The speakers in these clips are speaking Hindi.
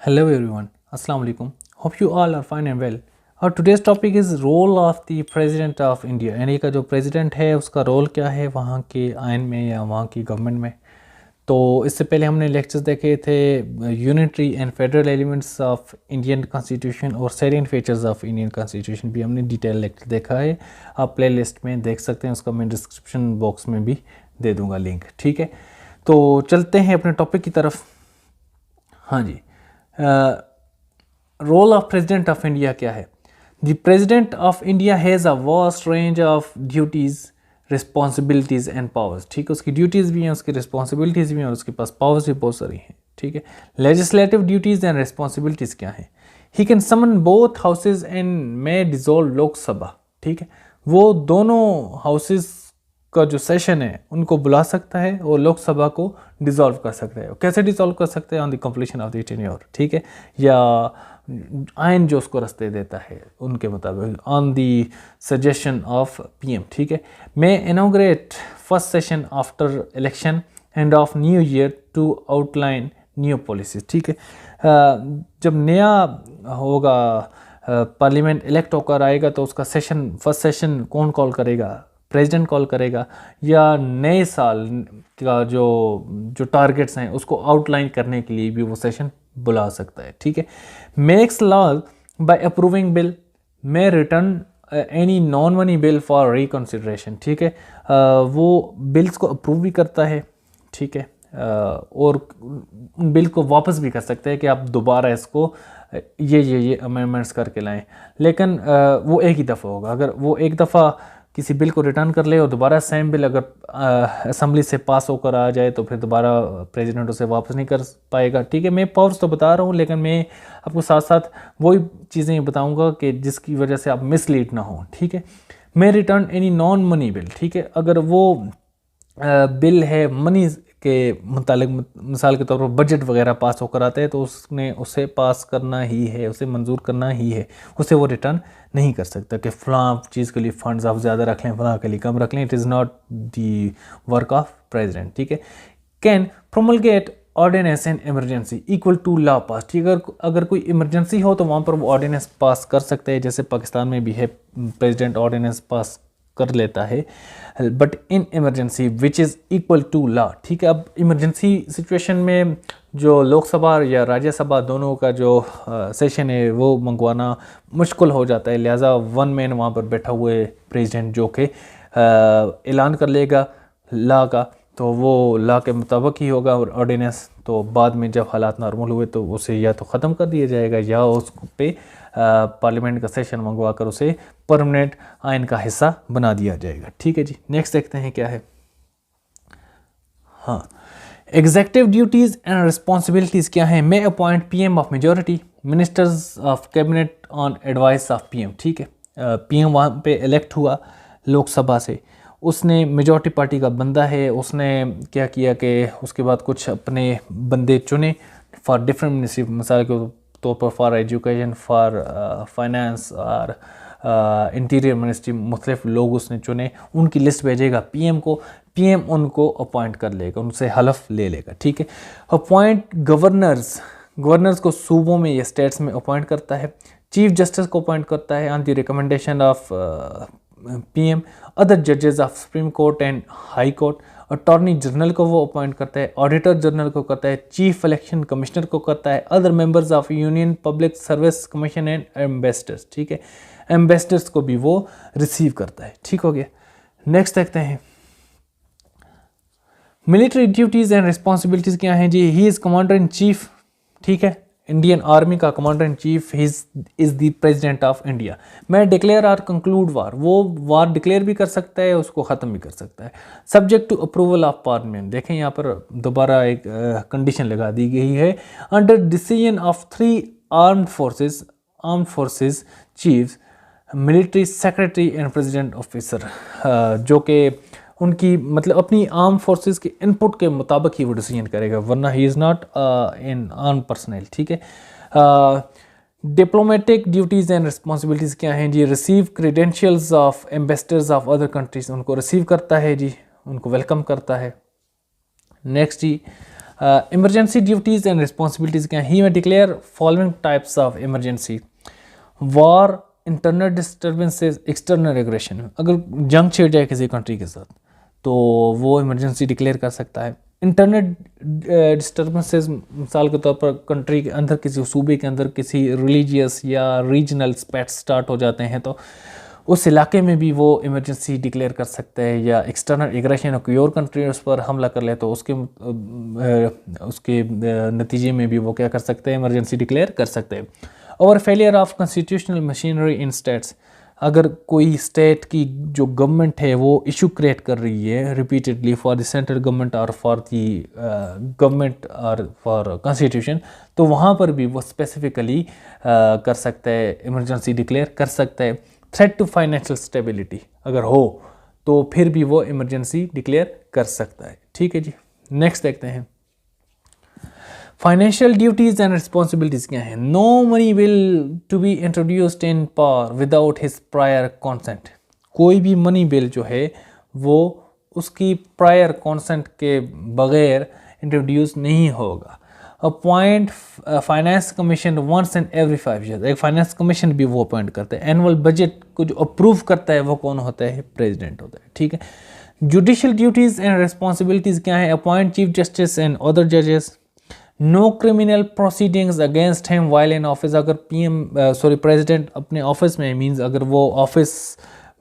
Hello everyone, Assalamu alaikum. Hope you all are fine and well. Our today's topic is role of the President of India. India का जो प्रेसिडेंट है उसका रोल क्या है वहाँ के आइन में या वहाँ की गवर्नमेंट में। तो इससे पहले हमने लेक्चर्स देखे थे unitary and federal elements of Indian constitution और salient features of Indian constitution भी हमने डिटेल लेक्चर देखा है। आप प्ले लिस्ट में देख सकते हैं, उसका मैं डिस्क्रिप्शन बॉक्स में भी दे दूँगा लिंक। ठीक है, तो चलते हैं अपने टॉपिक की तरफ। हाँ जी, role of president of India क्या है? The president of India has a vast range of duties, responsibilities and powers. ठीक है, उसकी ड्यूटीज़ भी हैं, उसकी रिस्पॉन्सिबिलिटीज़ भी हैं और उसके पास पावर्स भी बहुत सारी हैं। ठीक है, लेजिस्लेटिव ड्यूटीज़ एंड रिस्पॉन्सिबिलिटीज़ क्या हैं? He can summon both houses and may dissolve Lok Sabha. ठीक है, वो दोनों हाउसेज का जो सेशन है उनको बुला सकता है और लोकसभा को डिसॉल्व कर सकता है। कैसे डिसॉल्व कर सकते हैं? On the completion of the tenure. ठीक है, या आइन जो उसको रास्ते देता है उनके मुताबिक, on the suggestion of PM. ठीक है, may inaugurate first session after election and of new year to outline new policies. ठीक है, जब नया होगा पार्लियामेंट इलेक्ट होकर आएगा तो उसका सेशन, फर्स्ट सेशन कौन कॉल करेगा? प्रेसिडेंट कॉल करेगा, या नए साल का जो टारगेट्स हैं उसको आउटलाइन करने के लिए भी वो सेशन बुला सकता है। ठीक है, makes law by approving bill, may return any non money bill for reconsideration. ठीक है, वो बिल्स को अप्रूव भी करता है। ठीक है, और बिल को वापस भी कर सकते हैं कि आप दोबारा इसको ये अमेंडमेंट्स करके लाएं, लेकिन वो एक ही दफ़ा होगा। अगर वो एक दफ़ा किसी बिल को रिटर्न कर ले और दोबारा सेम बिल अगर असेंबली से पास होकर आ जाए तो फिर दोबारा प्रेसिडेंट उसे वापस नहीं कर पाएगा। ठीक है, मैं पावर्स तो बता रहा हूँ, लेकिन मैं आपको साथ साथ वही चीज़ें बताऊँगा कि जिसकी वजह से आप मिसलीड ना हो। ठीक है, may return any non money bill. ठीक है, अगर वो बिल है मनी के मुतालिक, मिसाल के तौर पर बजट वगैरह पास होकर आता है तो उसने उसे पास करना ही है, उसे मंजूर करना ही है, उसे वो रिटर्न नहीं कर सकता कि फ़लाँ चीज़ के लिए फ़ंड्स आप ज़्यादा रख लें, फ़लाँ के लिए कम रख लें। It is not the work of president. ठीक है, can promulgate ordinance and emergency equal to law pass. ठीक है, अगर कोई इमरजेंसी हो तो वहाँ पर वो ऑर्डिनेंस पास कर सकते हैं, जैसे पाकिस्तान में भी है, प्रेसिडेंट ऑर्डिनेंस पास कर लेता है, but in emergency which is equal to law. ठीक है, अब इमरजेंसी सिचुएशन में जो लोकसभा या राज्यसभा दोनों का जो सेशन है वो मंगवाना मुश्किल हो जाता है, लिहाजा वन मैन वहाँ पर बैठा हुए प्रेसिडेंट जो कि ऐलान कर लेगा लॉ का, तो वो लॉ के मुताबिक ही होगा। और ऑर्डिनेंस तो बाद में जब हालात नॉर्मल हुए तो उसे या तो ख़त्म कर दिया जाएगा या उस पे पार्लियामेंट का सेशन मंगवा कर उसे परमानेंट आइन का हिस्सा बना दिया जाएगा। ठीक है जी, नेक्स्ट देखते हैं क्या है। हाँ, एग्जेक्टिव ड्यूटीज़ एंड रिस्पॉन्सिबिलिटीज़ क्या है? May appoint PM of majority, ministers of cabinet on advice of PM. ठीक है, पीएम वहाँ पे इलेक्ट हुआ लोकसभा से, उसने मेजॉरिटी पार्टी का बंदा है, उसने क्या किया कि उसके बाद कुछ अपने बंदे चुने फॉर डिफरेंट मिनिस्ट्री, मिसाल के तौर पर फॉर एजुकेशन, फॉर फाइनेंस और इंटीरियर मिनिस्ट्री, मुख्तलिफ लोग उसने चुने, उनकी लिस्ट भेजेगा पीएम को, पीएम उनको अपॉइंट कर लेगा, उनसे हलफ ले लेगा। ठीक है, अपॉइंट गवर्नर्स, गवर्नर्स को सूबों में या स्टेट्स में अपॉइंट करता है, चीफ जस्टिस को अपॉइंट करता है on the recommendation of PM, other जजेस of supreme court and high court, attorney general को वो अपॉइंट करता है, ऑडिटर जनरल को करता है, चीफ इलेक्शन कमिश्नर को करता है, other members of union public service commission and ambassadors. ठीक है, एम्बेसडर्स को भी वो रिसीव करता है। ठीक हो गया, नेक्स्ट देखते हैं मिलिट्री ड्यूटीज़ एंड रिस्पॉन्सिबिलिटीज़ क्या हैं जी? He is commander in chief. ठीक है, इंडियन आर्मी का commander in chief is the president of India. May declare और कंक्लूड वार, वो वार डिक्लेयर भी कर सकता है, उसको ख़त्म भी कर सकता है, subject to approval of parliament. देखें यहाँ पर दोबारा एक कंडीशन लगा दी गई है, under decision of 3 armed forces chiefs, military secretary and president officer, जो कि उनकी मतलब अपनी आर्म फोर्सेस के इनपुट के मुताबिक ही वो डिसीजन करेगा, वरना he is not in arm personal. ठीक है, डिप्लोमेटिक ड्यूटीज़ एंड रिस्पॉन्सिबिलिटीज़ क्या हैं जी? Receive credentials of ambassadors of other countries, उनको रिसीव करता है जी, उनको वेलकम करता है। नेक्स्ट जी, इमरजेंसी ड्यूटीज़ एंड रिस्पॉन्सिबिलिटीज़ क्या हैं? He may declare following types of emergency: war, internal disturbances, external aggression. अगर जंग छिड़ जाए किसी कंट्री के साथ तो वो इमरजेंसी डिक्लेयर कर सकता है। इंटरनल डिस्टर्बेंसेस मिसाल के तौर पर कंट्री के अंदर, किसी सूबे के अंदर किसी रिलीजियस या रीजनल स्पैट्स स्टार्ट हो जाते हैं तो उस इलाके में भी वो इमरजेंसी डिक्लेयर कर सकते हैं। या एक्सटर्नल एग्रेशन, कोई और कंट्री उस पर हमला कर ले तो उसके नतीजे में भी वो क्या कर सकते हैं, इमरजेंसी डिक्लेयर कर सकते हैं। और failure of constitutional machinery in states, अगर कोई स्टेट की जो गवर्नमेंट है वो इशू क्रिएट कर रही है repeatedly for the central government और फॉर द गवर्नमेंट और फॉर कॉन्स्टिट्यूशन, तो वहाँ पर भी वो स्पेसिफिकली कर सकता है, इमरजेंसी डिक्लेयर कर सकता है। थ्रेट टू फाइनेंशियल स्टेबिलिटी अगर हो तो फिर भी वो इमरजेंसी डिक्लेयर कर सकता है। ठीक है जी, नेक्स्ट देखते हैं। फाइनेंशियल ड्यूटीज़ एंड रिस्पॉन्सिबिलिटीज़ क्या हैं? No money will to be introduced in power without his prior consent. कोई भी मनी बिल जो है वो उसकी प्रायर कॉन्सेंट के बगैर इंट्रोड्यूस नहीं होगा। Appoint finance commission once and every 5 years, एक फाइनेंस कमीशन भी वो अपॉइंट करते हैं। एनुअल बजट को जो अप्रूव करता है वो कौन होता है? प्रेसिडेंट होता है। ठीक है। जुडिशियल ड्यूटीज़ एंड रिस्पॉन्सिबिलिटीज़ क्या है? Appoint chief justice and other जजेस। No criminal proceedings against him while in office. अगर प्रेसिडेंट अपने ऑफिस में मींस अगर वो ऑफिस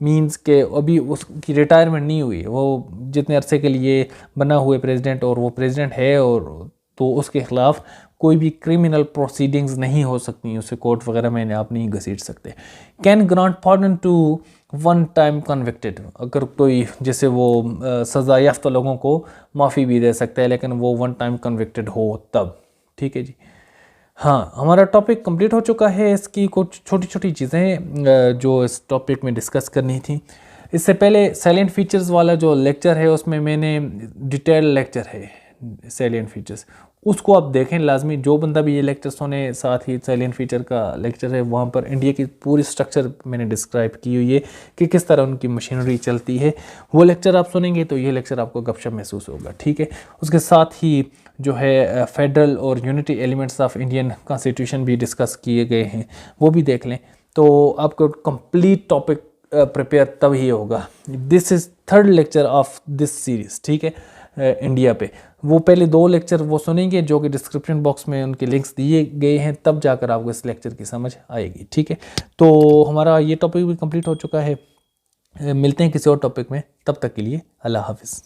मींस के अभी उसकी रिटायरमेंट नहीं हुई, वो जितने अरसे के लिए बना हुए प्रेसिडेंट और वो प्रेसिडेंट है, और तो उसके खिलाफ कोई भी क्रिमिनल प्रोसीडिंग्स नहीं हो सकती, उसे कोर्ट वगैरह में आप नहीं घसीट सकते। Can grant pardon to one time convicted, अगर कोई जैसे वो सज़ा याफ्ता लोगों को माफ़ी भी दे सकता है लेकिन वो वन टाइम कन्विक्टेड हो तब। ठीक है जी। हाँ, हमारा टॉपिक कंप्लीट हो चुका है। इसकी कुछ छोटी छोटी चीज़ें जो इस टॉपिक में डिस्कस करनी थी। इससे पहले साइलेंट फीचर्स वाला जो लेक्चर है उसमें मैंने डिटेल लेक्चर है साइलेंट फीचर्स, उसको आप देखें लाजमी। जो बंदा भी ये लेक्चर सुने, साथ ही साइलेंट फीचर का लेक्चर है, वहाँ पर इंडिया की पूरी स्ट्रक्चर मैंने डिस्क्राइब की हुई है कि किस तरह उनकी मशीनरी चलती है। वो लेक्चर आप सुनेंगे तो ये लेक्चर आपको गपशप महसूस होगा। ठीक है। उसके साथ ही जो है फेडरल और unity elements of Indian constitution भी डिस्कस किए गए हैं, वो भी देख लें तो आपको कंप्लीट टॉपिक प्रिपेयर तब ही होगा। This is third lecture of this series. ठीक है। इंडिया पे वो पहले 2 लेक्चर वो सुनेंगे जो कि डिस्क्रिप्शन बॉक्स में उनके लिंक्स दिए गए हैं, तब जाकर आपको इस लेक्चर की समझ आएगी। ठीक है। तो हमारा ये टॉपिक भी कंप्लीट हो चुका है। मिलते हैं किसी और टॉपिक में, तब तक के लिए अल्लाह हाफिज़।